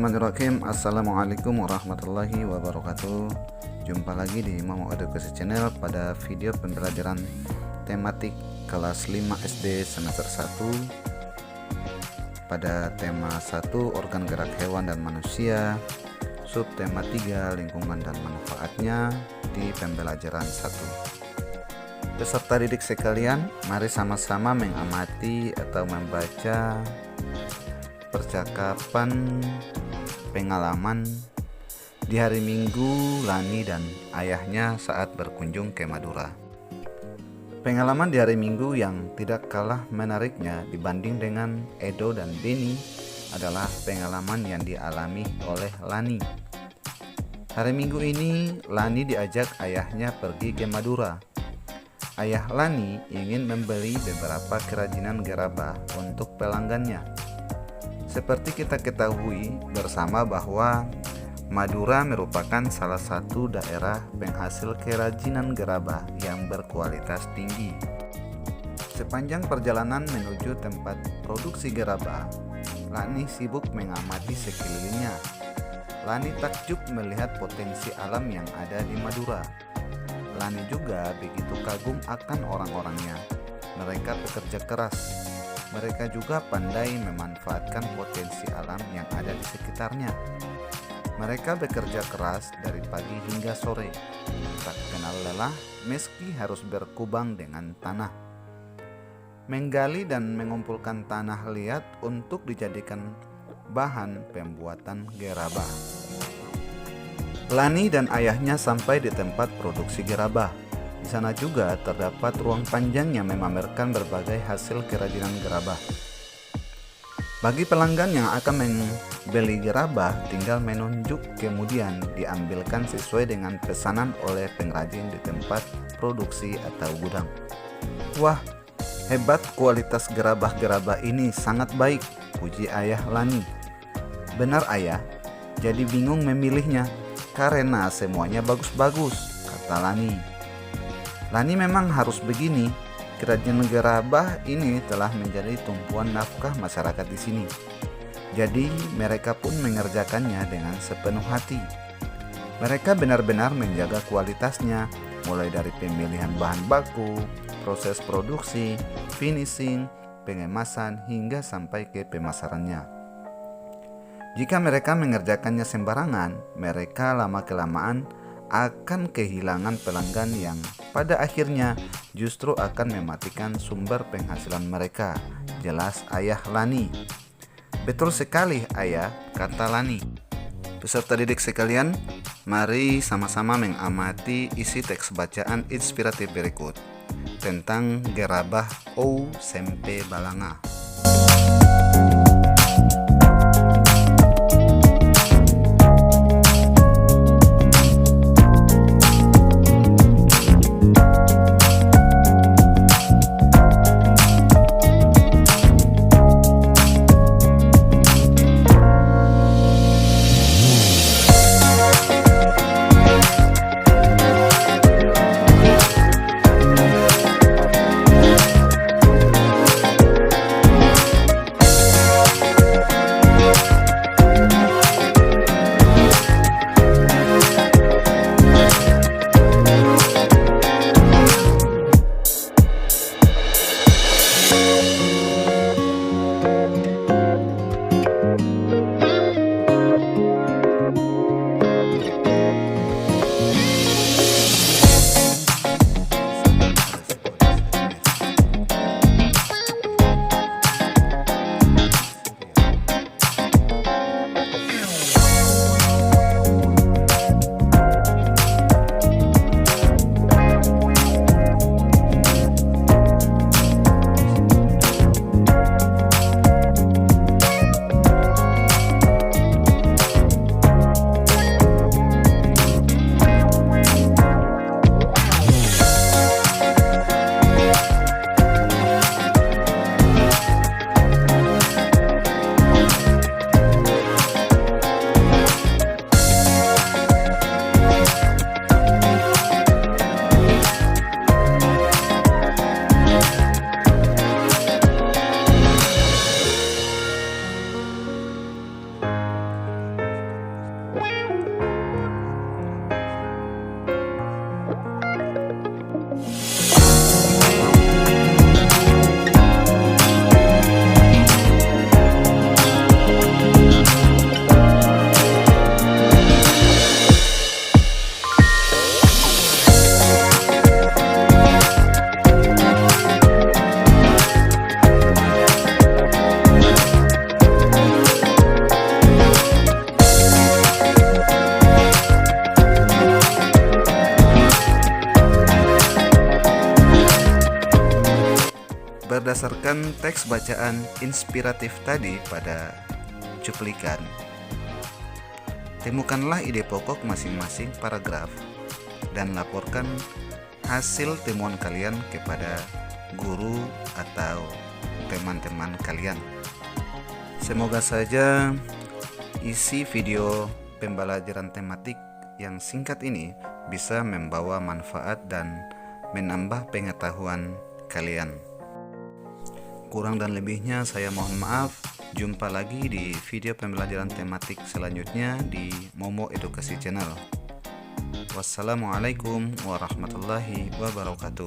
Bismillahirrahmanirrahim. Assalamualaikum warahmatullahi wabarakatuh. Jumpa lagi di Mamo Edukasi Channel pada video pembelajaran tematik kelas 5 SD semester 1 pada tema 1 organ gerak hewan dan manusia, subtema 3 lingkungan dan manfaatnya di pembelajaran 1. Peserta didik sekalian, mari sama-sama mengamati atau membaca percakapan pengalaman di hari Minggu Lani dan ayahnya saat berkunjung ke Madura. Pengalaman di hari Minggu yang tidak kalah menariknya dibanding dengan Edo dan Beni adalah pengalaman yang dialami oleh Lani. Hari Minggu ini Lani diajak ayahnya pergi ke Madura. Ayah Lani ingin membeli beberapa kerajinan gerabah untuk pelanggannya. Seperti kita ketahui bersama bahwa Madura merupakan salah satu daerah penghasil kerajinan gerabah yang berkualitas tinggi. Sepanjang perjalanan menuju tempat produksi gerabah, Lani sibuk mengamati sekelilingnya. Lani takjub melihat potensi alam yang ada di Madura. Lani juga begitu kagum akan orang-orangnya. Mereka bekerja keras. Mereka juga pandai memanfaatkan potensi alam yang ada di sekitarnya. Mereka bekerja keras dari pagi hingga sore, tak kenal lelah meski harus berkubang dengan tanah. Menggali dan mengumpulkan tanah liat untuk dijadikan bahan pembuatan gerabah. Lani dan ayahnya sampai di tempat produksi gerabah. Di sana juga terdapat ruang panjang yang memamerkan berbagai hasil kerajinan gerabah. Bagi pelanggan yang akan membeli gerabah, tinggal menunjuk kemudian diambilkan sesuai dengan pesanan oleh pengrajin di tempat produksi atau gudang. Wah, hebat kualitas gerabah-gerabah ini, sangat baik, puji ayah Lani. Benar ayah, jadi bingung memilihnya karena semuanya bagus-bagus, kata Lani. Lani memang harus begini. Kerajinan gerabah ini telah menjadi tumpuan nafkah masyarakat di sini. Jadi mereka pun mengerjakannya dengan sepenuh hati. Mereka benar-benar menjaga kualitasnya, mulai dari pemilihan bahan baku, proses produksi, finishing, pengemasan hingga sampai ke pemasarannya. Jika mereka mengerjakannya sembarangan, mereka lama-kelamaan akan kehilangan pelanggan yang pada akhirnya justru akan mematikan sumber penghasilan mereka, jelas ayah Lani. Betul sekali ayah, kata Lani. Peserta didik sekalian, mari sama-sama mengamati isi teks bacaan inspiratif berikut tentang gerabah ou sempe balanga. Berdasarkan teks bacaan inspiratif tadi pada cuplikan, temukanlah ide pokok masing-masing paragraf dan laporkan hasil temuan kalian kepada guru atau teman-teman kalian. Semoga saja isi video pembelajaran tematik yang singkat ini bisa membawa manfaat dan menambah pengetahuan kalian. Kurang dan lebihnya saya mohon maaf. Jumpa lagi di video pembelajaran tematik selanjutnya di Momo Edukasi Channel. Wassalamualaikum warahmatullahi wabarakatuh.